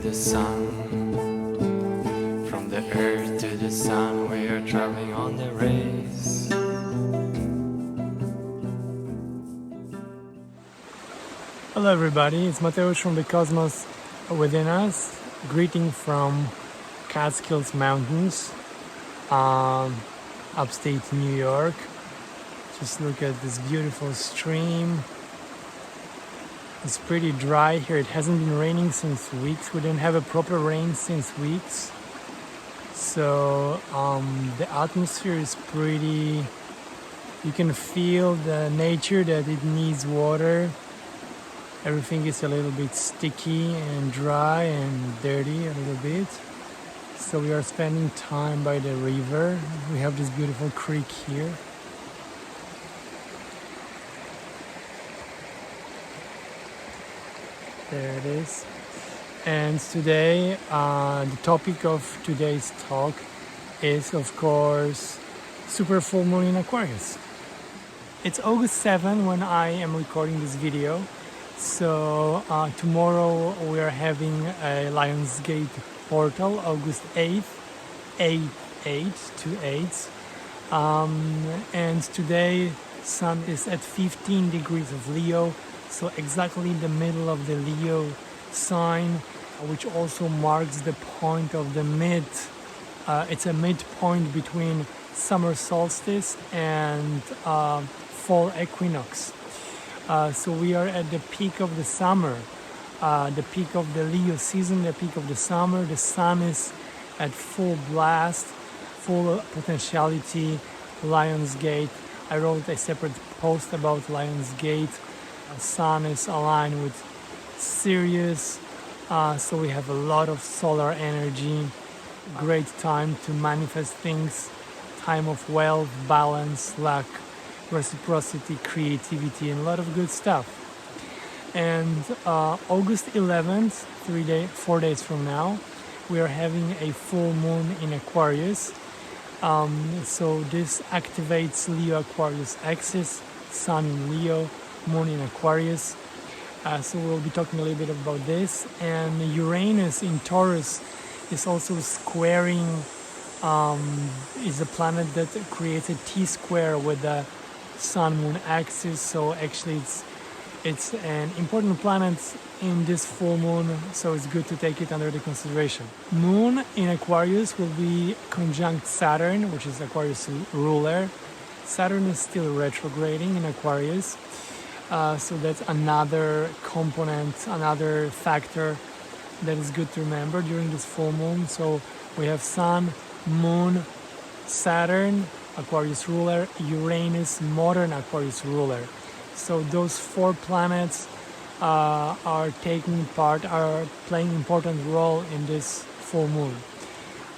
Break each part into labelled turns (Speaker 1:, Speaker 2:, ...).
Speaker 1: the sun. From the earth to the sun, we are traveling on the race.
Speaker 2: Hello everybody, it's Mateusz from the Cosmos Within Us, greeting from Catskills Mountains, upstate New York. Just look at this beautiful stream. It's pretty dry here. It hasn't been raining since weeks. We didn't have a proper rain since weeks. So the atmosphere is pretty, you can feel the nature that it needs water. Everything is a little bit sticky and dry and dirty a little bit. So we are spending time by the river. We have this beautiful creek here. There it is. And today, the topic of today's talk is, of course, super full moon in Aquarius. It's August 7 when I am recording this video. So tomorrow we are having a Lionsgate portal, August 8th, 8/8. And today Sun is at 15 degrees of Leo, so exactly in the middle of the Leo sign, which also marks the point of the it's a midpoint between summer solstice and fall equinox. So we are at the peak of the summer, the peak of the Leo season, the peak of the summer. The sun is at full blast, full potentiality, Lionsgate. I wrote a separate post about Lionsgate. Sun is aligned with Sirius, so we have a lot of solar energy. Great time to manifest things, time of wealth, balance, luck, reciprocity, creativity, and a lot of good stuff. And August 11th, 4 days from now, we are having a full moon in Aquarius. So this activates Leo Aquarius axis, Sun in Leo, Moon in Aquarius. So we'll be talking a little bit about this. And Uranus in Taurus is also squaring, is a planet that creates a T-square with the Sun-Moon axis. So actually it's an important planet in this full moon, so it's good to take it under the consideration. Moon in Aquarius will be conjunct Saturn, which is Aquarius ruler. Saturn is still retrograding in Aquarius. So that's another component, another factor that is good to remember during this full moon. So we have Sun, Moon, Saturn, Aquarius ruler, Uranus, modern Aquarius ruler. So those four planets are playing important role in this full moon.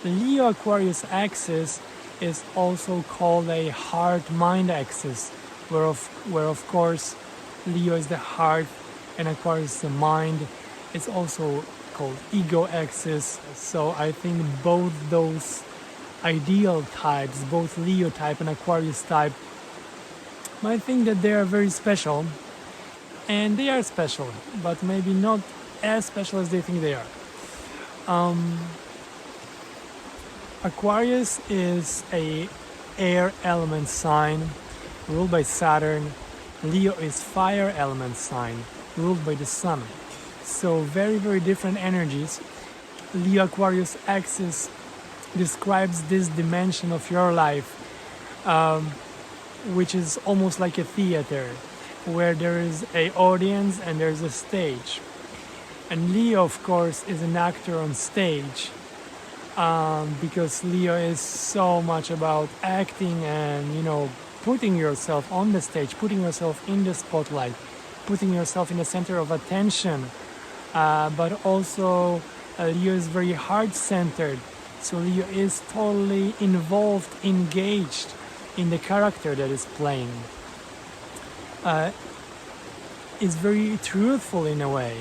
Speaker 2: The Leo Aquarius axis is also called a heart-mind axis, where of course Leo is the heart and Aquarius is the mind. It's also called ego axis. So I think both those ideal types, both Leo type and Aquarius type, I think that they are very special, and they are special, but maybe not as special as they think they are. Aquarius is a air element sign ruled by Saturn. Leo is fire element sign ruled by the Sun. So very, very different energies. Leo Aquarius axis describes this dimension of your life, which is almost like a theater, where there is an audience and there's a stage. And Leo, of course, is an actor on stage, because Leo is so much about acting and, putting yourself on the stage, putting yourself in the spotlight, putting yourself in the center of attention. But also Leo is very heart-centered. So Leo is totally involved, engaged in the character that is playing. Is very truthful in a way,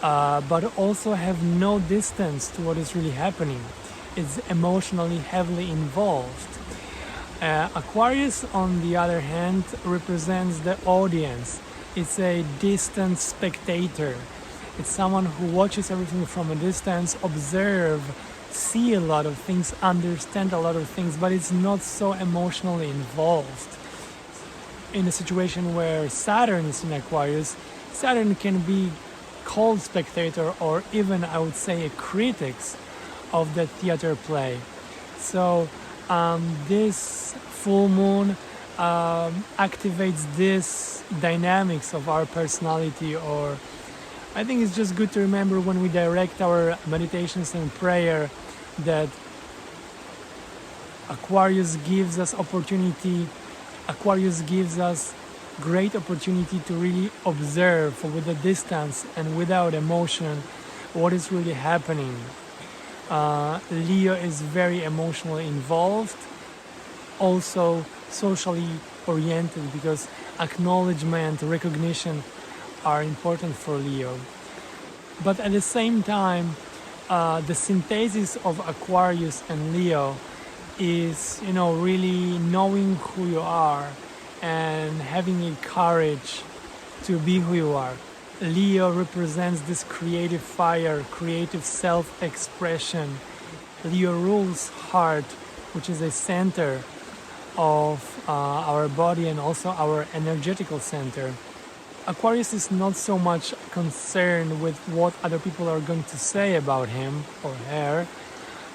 Speaker 2: but also have no distance to what is really happening. It's emotionally heavily involved. Aquarius, on the other hand, represents the audience. It's a distant spectator. It's someone who watches everything from a distance, observe, see a lot of things, understand a lot of things, but it's not so emotionally involved. In a situation where Saturn is in Aquarius, Saturn can be cold spectator or even, I would say, a critic of the theater play. So this full moon activates this dynamics of our personality, or I think it's just good to remember when we direct our meditations and prayer that Aquarius gives us great opportunity to really observe with a distance and without emotion what is really happening. Leo is very emotionally involved, also socially oriented, because acknowledgement, recognition are important for Leo. But at the same time, the synthesis of Aquarius and Leo is, really knowing who you are and having a courage to be who you are. Leo represents this creative fire, creative self-expression. Leo rules heart, which is a center of our body and also our energetical center. Aquarius is not so much concerned with what other people are going to say about him or her,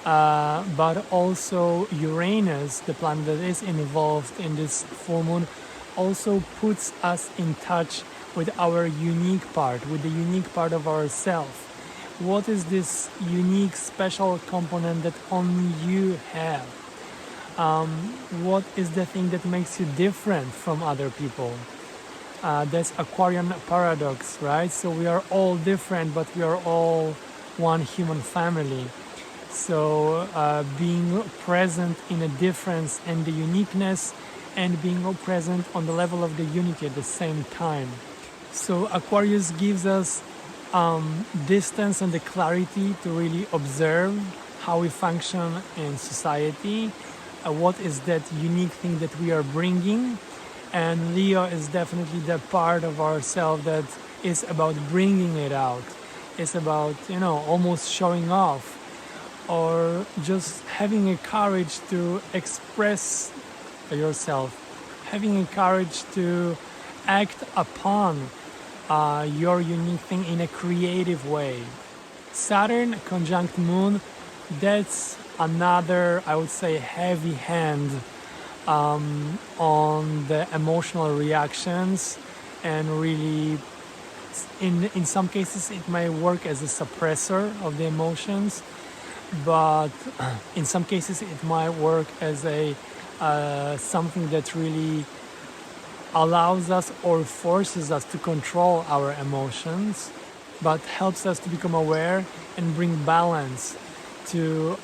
Speaker 2: but also Uranus, the planet that is involved in this full moon, also puts us in touch with our unique part, with the unique part of ourselves. What is this unique, special component that only you have? What is the thing that makes you different from other people? That's Aquarian paradox, right? So we are all different, but we are all one human family. So being present in a difference and the uniqueness, and being present on the level of the unity at the same time. So Aquarius gives us distance and the clarity to really observe how we function in society, what is that unique thing that we are bringing. And Leo is definitely the part of ourselves that is about bringing it out. It's about, almost showing off, or just having a courage to express yourself, having a courage to act upon your unique thing in a creative way. Saturn conjunct Moon, that's another, I would say, heavy hand on the emotional reactions, and really in some cases it may work as a suppressor of the emotions, but in some cases it might work as a something that really allows us or forces us to control our emotions, but helps us to become aware and bring balance to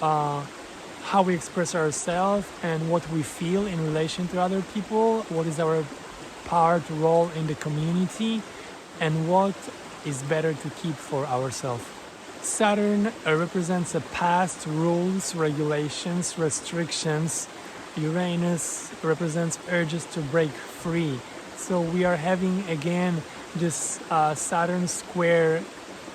Speaker 2: how we express ourselves and what we feel in relation to other people, what is our role in the community, and what is better to keep for ourselves. Saturn represents the past, rules, regulations, restrictions. Uranus represents urges to break free. So we are having again this Saturn square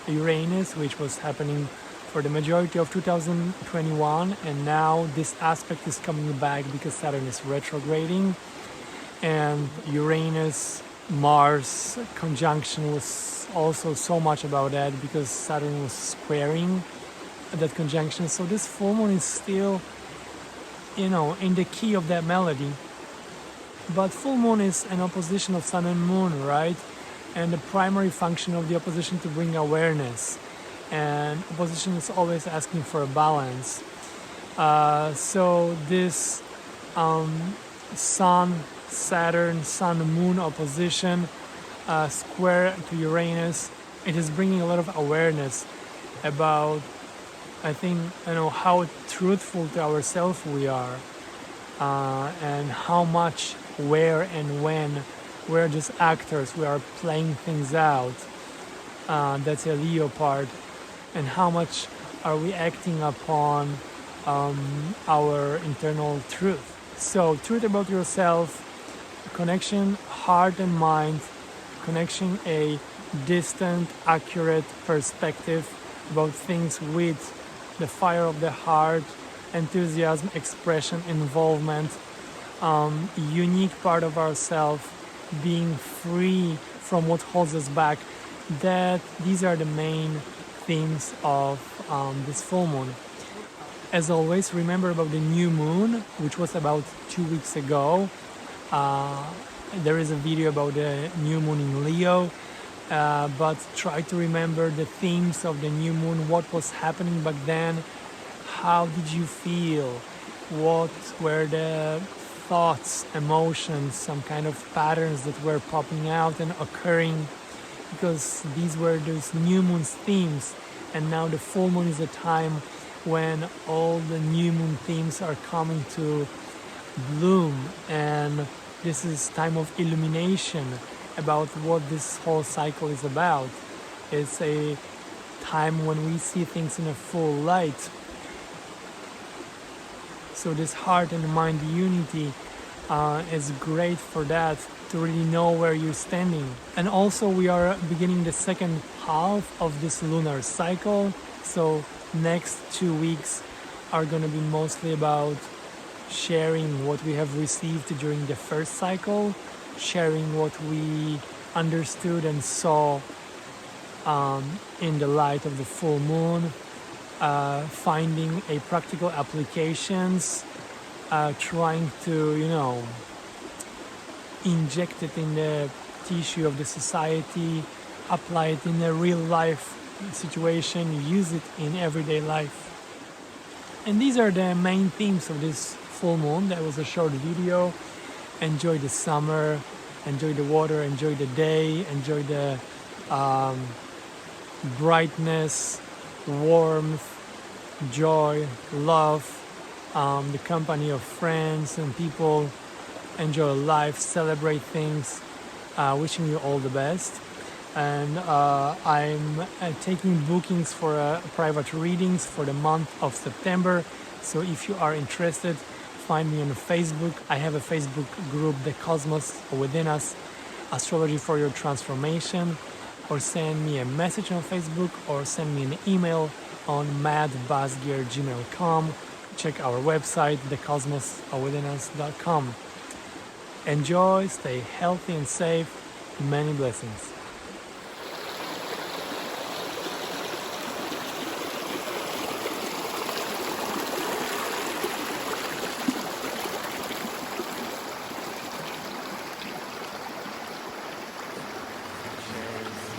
Speaker 2: Uranus, which was happening for the majority of 2021, and now this aspect is coming back because Saturn is retrograding, and Uranus Mars conjunction was also so much about that because Saturn was squaring that conjunction. So this full moon is still, in the key of that melody. But full moon is an opposition of sun and moon, right? And the primary function of the opposition to bring awareness. And opposition is always asking for a balance. So this Saturn, Sun-Moon opposition square to Uranus, it is bringing a lot of awareness about, I think, how truthful to ourselves we are, and how much, where and when we're just actors, we are playing things out. That's a Leo part. And how much are we acting upon our internal truth. So truth about yourself, connection heart and mind, connection a distant, accurate perspective about things with the fire of the heart, enthusiasm, expression, involvement, unique part of ourselves, being free from what holds us back. That these are the main themes of this full moon. As always, remember about the new moon, which was about 2 weeks ago. There is a video about the new moon in Leo, but try to remember the themes of the new moon, what was happening back then, how did you feel, what were the thoughts, emotions, some kind of patterns that were popping out and occurring, because these were those new moon's themes. And now the full moon is a time when all the new moon themes are coming to bloom, and this is time of illumination about what this whole cycle is about. It's a time when we see things in a full light. So this heart and mind unity is great for that, to really know where you're standing. And also we are beginning the second half of this lunar cycle, so next 2 weeks are going to be mostly about sharing what we have received during the first cycle, sharing what we understood and saw in the light of the full moon, finding a practical applications, trying to, inject it in the tissue of the society, apply it in a real life situation, use it in everyday life. And these are the main themes of this full moon. That was a short video. Enjoy the summer, enjoy the water, enjoy the day, enjoy the brightness, warmth, joy, love, the company of friends and people. Enjoy life, celebrate things. Wishing you all the best. And I'm taking bookings for private readings for the month of September. So if you are interested, find me on Facebook. I have a Facebook group, The Cosmos Within Us, Astrology for Your Transformation, or send me a message on Facebook, or send me an email on mattbazgier@gmail.com. Check our website, thecosmoswithinus.com. Enjoy, stay healthy and safe. Many blessings.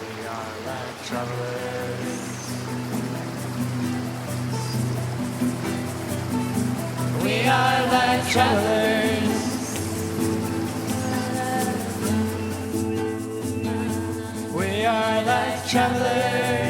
Speaker 1: We are like travelers. We are like travelers. We are like travelers.